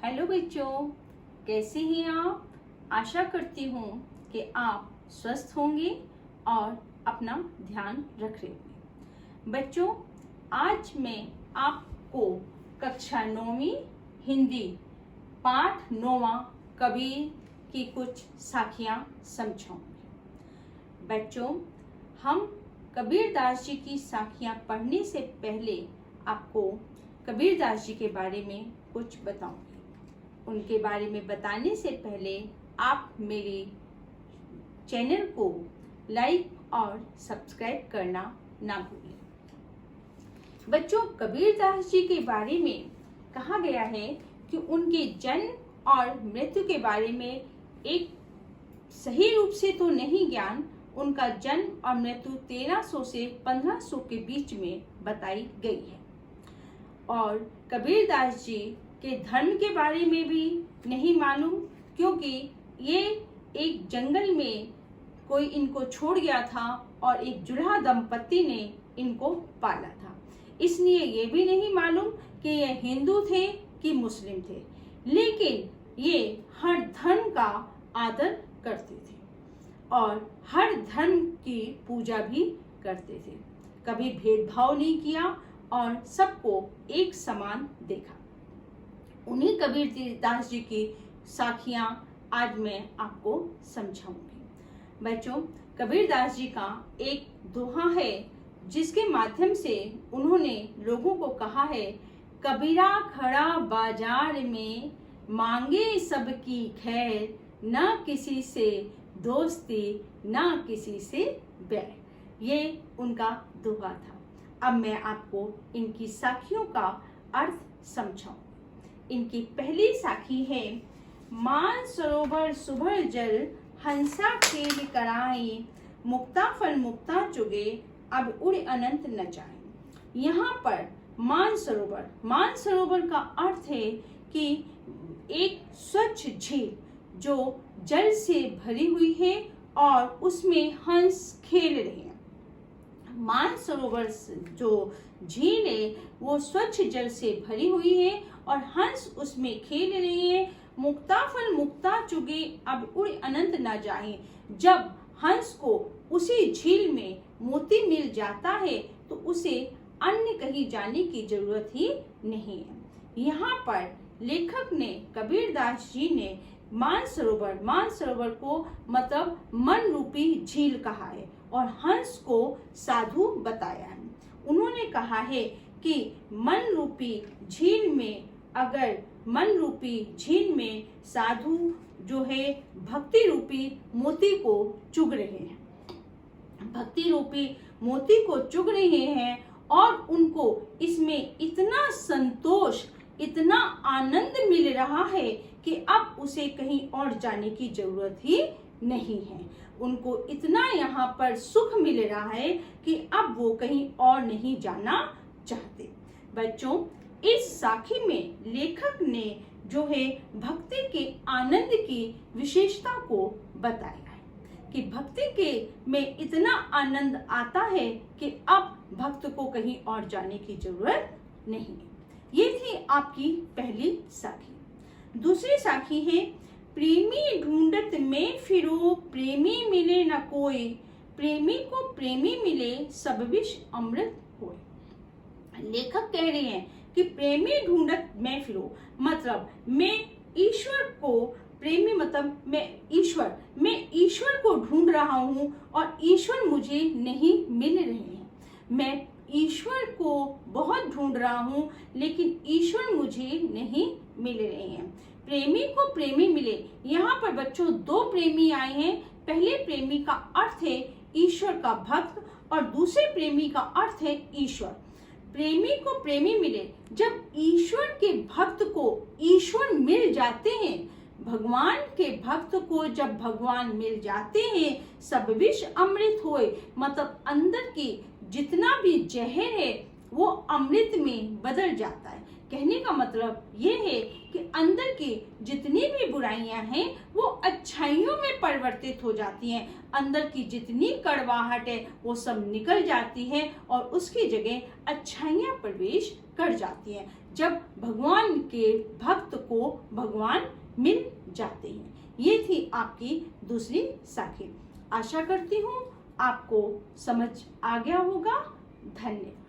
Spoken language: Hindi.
हेलो बच्चों, कैसे हैं आप। आशा करती हूँ कि आप स्वस्थ होंगे और अपना ध्यान रख रहे होंगे। बच्चों, आज मैं आपको कक्षा 9वीं हिंदी पाठ 9वां कबीर की कुछ साखियाँ समझाऊंगी। बच्चों, हम कबीरदास जी की साखियाँ पढ़ने से पहले आपको कबीरदास जी के बारे में कुछ बताऊंगी। उनके बारे में बताने से पहले आप मेरे चैनल को लाइक और सब्सक्राइब करना ना भूलें। बच्चों, कबीरदास जी के बारे में कहा गया है कि उनके जन्म और मृत्यु के बारे में एक सही रूप से तो नहीं ज्ञान। उनका जन्म और मृत्यु 1300 से 1500 के बीच में बताई गई है। और कबीरदास जी के धर्म के बारे में भी नहीं मालूम, क्योंकि ये एक जंगल में कोई इनको छोड़ गया था और एक जुड़वा दंपत्ति ने इनको पाला था। इसलिए ये भी नहीं मालूम कि ये हिंदू थे कि मुस्लिम थे, लेकिन ये हर धर्म का आदर करते थे और हर धर्म की पूजा भी करते थे। कभी भेदभाव नहीं किया और सबको एक समान देखा। उन्हीं कबीरदास जी की साखियां आज मैं आपको समझाऊंगी। बच्चों, कबीरदास जी का एक दोहा है जिसके माध्यम से उन्होंने लोगों को कहा है, कबीरा खड़ा बाजार में मांगे सबकी खैर, न किसी से दोस्ती न किसी से बैर। ये उनका दोहा था। अब मैं आपको इनकी साखियों का अर्थ समझाऊं। इनकी पहली साखी है, मान सरोवर सुभर जल हंसा खेल कराए, मुक्ता फल मुक्ता चुगे अब उड़ अनंत न जाए। यहाँ पर मान सरोवर का अर्थ है कि एक स्वच्छ झील जो जल से भरी हुई है और उसमें हंस खेल रहे हैं। मान सरोवर जो झील है वो स्वच्छ जल से भरी हुई है और हंस उसमें खेल रहे हैं। मुक्ता फल मुक्ता चुगे अब उड़ अनंत न जाए। जब हंस को उसी झील में मोती मिल जाता है तो उसे अन्य कहीं जाने की जरूरत ही नहीं है। यहाँ पर लेखक ने, कबीरदास जी ने मान सरोवर को मतलब मन रूपी झील कहा है और हंस को साधु बताया है। उन्होंने कहा है कि मन रूपी झील में साधु जो है भक्ति रूपी मोती को चुग रहे हैं और उनको इसमें इतना संतोष, इतना आनंद मिल रहा है कि अब उसे कहीं और जाने की जरूरत ही नहीं है। उनको इतना यहाँ पर सुख मिल रहा है कि अब वो कहीं और नहीं जाना चाहते। बच्चों, इस साखी में लेखक ने जो है भक्ति के आनंद की विशेषता को बताया है कि भक्ति के में इतना आनंद आता है कि अब भक्त को कहीं और जाने की जरूरत नहीं है। ये थी आपकी पहली साखी। दूसरी साखी है, प्रेमी ढूंढत में फिरो प्रेमी मिले न कोई, प्रेमी को प्रेमी मिले सब विष अमृत होए। लेखक कह रहे हैं कि प्रेमी ढूंढत में फिरो मतलब मैं ईश्वर को प्रेमी मतलब मैं ईश्वर को ढूंढ रहा हूँ और ईश्वर मुझे नहीं मिल रहे हैं। मैं ईश्वर को बहुत ढूंढ रहा हूँ लेकिन ईश्वर मुझे नहीं मिल रहे हैं। प्रेमी को प्रेमी मिले। यहाँ पर बच्चों दो प्रेमी आए हैं। पहले प्रेमी का अर्थ है ईश्वर का भक्त और दूसरे प्रेमी का अर्थ है ईश्वर। प्रेमी को प्रेमी मिले। जब ईश्वर के भक्त को ईश्वर मिल जाते हैं, भगवान के भक्त को जब भगवान मिल जाते हैं, सब विष अमृत होए मतलब अंदर की जितना भी जहर है वो अमृत में बदल जाता है। कहने का मतलब ये है कि अंदर की जितनी भी बुराइयां हैं वो अच्छाइयों में परिवर्तित हो जाती हैं। अंदर की जितनी कड़वाहट है वो सब निकल जाती है और उसकी जगह अच्छाइयां प्रवेश कर जाती हैं। जब भगवान के भक्त को भगवान मिल जाते हैं। ये थी आपकी दूसरी साखी। आशा करती हूँ आपको समझ आ गया होगा। धन्यवाद।